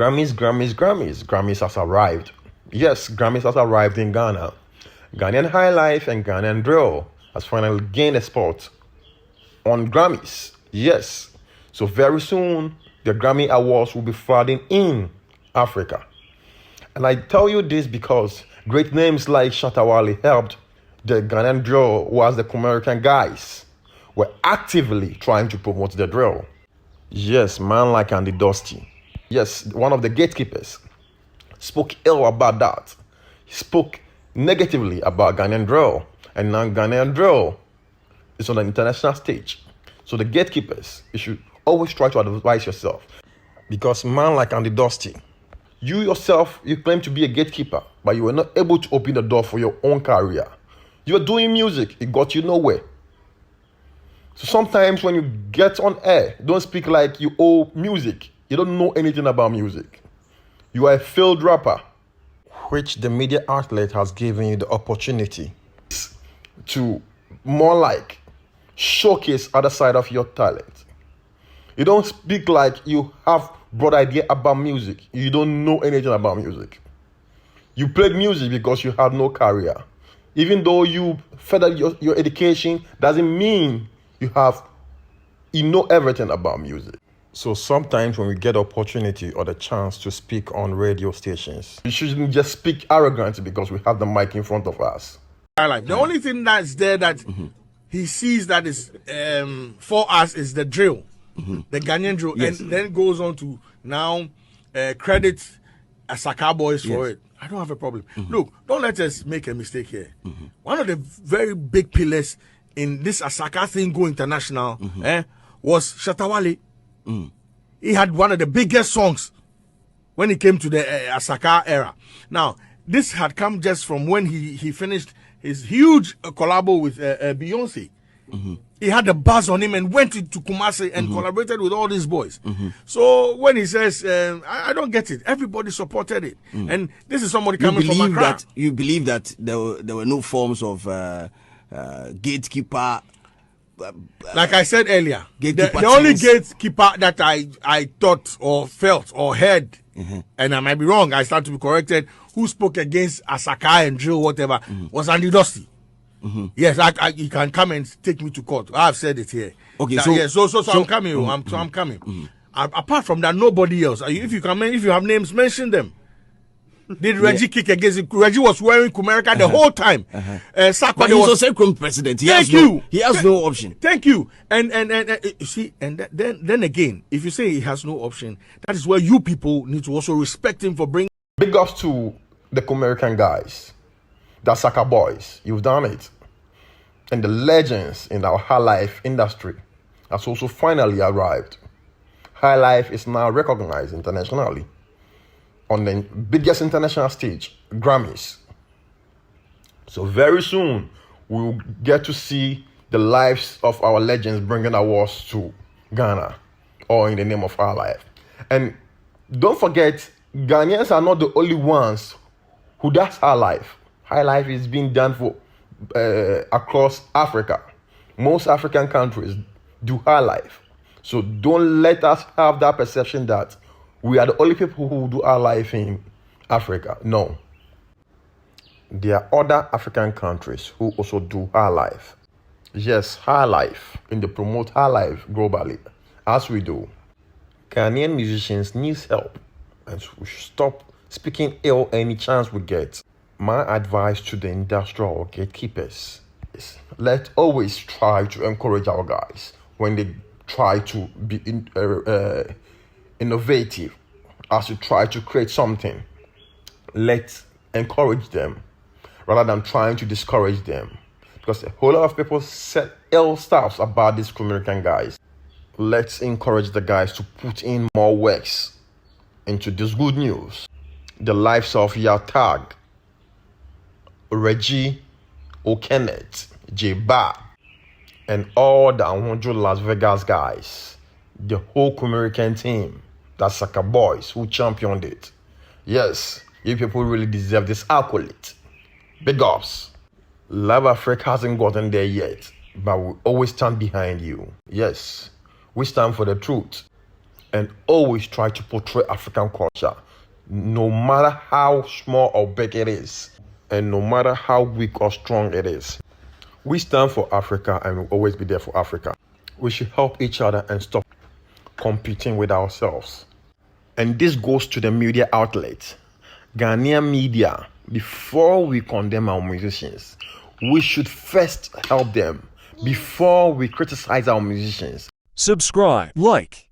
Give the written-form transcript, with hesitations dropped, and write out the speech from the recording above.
Grammys has arrived. Yes, Grammys has arrived in Ghana. Ghanaian High Life and Ghanaian Drill has finally gained a spot on Grammys. Yes. So very soon, the Grammy Awards will be flooding in Africa. And I tell you this because great names like Shatta Wale helped the Ghanaian Drill, was the American guys, were actively trying to promote the drill. Yes, man like Andy Dusty. Yes, one of the gatekeepers spoke ill about that. He spoke negatively about Ghanaian drill. And now Ghanaian drill is on the international stage. So the gatekeepers, you should always try to advise yourself. Because man like Andy Dusty, you yourself, you claim to be a gatekeeper, but you were not able to open the door for your own career. You were doing music, it got you nowhere. So sometimes when you get on air, don't speak like you owe music. You don't know anything about music. You are a failed rapper, which the media outlet has given you the opportunity to more like showcase other side of your talent. You don't speak like you have broad idea about music. You don't know anything about music. You played music because you had no career. Even though you furthered your education, doesn't mean you know everything about music. So sometimes when we get opportunity or the chance to speak on radio stations, we shouldn't just speak arrogantly because we have the mic in front of us. The only thing that's there that he sees that is for us is the drill, the Ghanaian drill, yes. And then goes on to now credit Asaka Boys for it. I don't have a problem. Look, don't let us make a mistake here. One of the very big pillars in this Asaka thing go international was Shatta Wale. He had one of the biggest songs when it came to the Asaka era. Now, this had come just from when he finished his huge collabo with Beyonce. He had a buzz on him and went into Kumasi and collaborated with all these boys. So when he says, I don't get it. Everybody supported it. And this is somebody coming from Accra. You believe that there were no forms of gatekeeper. Like I said earlier, the only gatekeeper that I thought or felt or heard, and I might be wrong, I start to be corrected, who spoke against Asaka and drill, whatever, was Andy Dusty. Yes, you can come and take me to court. I've said it here. Okay, so I'm coming. I'm coming. Apart from that, nobody else. If you have names, mention them. Did Reggie kick against it? Reggie was wearing Kumerica the whole time. But he's also a president. He has no option. Thank you. And you see, and then again, if you say he has no option, that is where you people need to also respect him for bringing. Big ups to the Kumerican guys, the Asaka Boys. You've done it. And the legends in our high life industry has also finally arrived. High life is now recognized internationally on the biggest international stage, Grammys. So very soon, we'll get to see the lives of our legends bringing awards to Ghana, all in the name of High Life. And don't forget, Ghanaians are not the only ones who does High Life. High Life is being done for across Africa. Most African countries do High Life. So don't let us have that perception that we are the only people who do High Life in Africa. No. There are other African countries who also do High Life. Yes, High Life, and they promote High Life globally, as we do. Ghanaian musicians need help, and we should stop speaking ill any chance we get. My advice to the industrial gatekeepers is let's always try to encourage our guys when they try to be innovative, as you try to create something. Let's encourage them rather than trying to discourage them, because a whole lot of people said ill stuff about these American guys. Let's encourage the guys to put in more works into this good news. The lives of Yatag, Reggie O'Kenneth, J Bar, and all the 100 Las Vegas guys, the whole American team, the Asaka Boys who championed it. Yes, you people really deserve this accolade. Big ups. Live Africa hasn't gotten there yet, but we always stand behind you. Yes, we stand for the truth. and always try to portray African culture, no matter how small or big it is, and no matter how weak or strong it is. We stand for Africa and will always be there for Africa. We should help each other and stop competing with ourselves. And this goes to the media outlets. Ghanaian media, before we condemn our musicians, we should first help them before we criticize our musicians. Subscribe, like,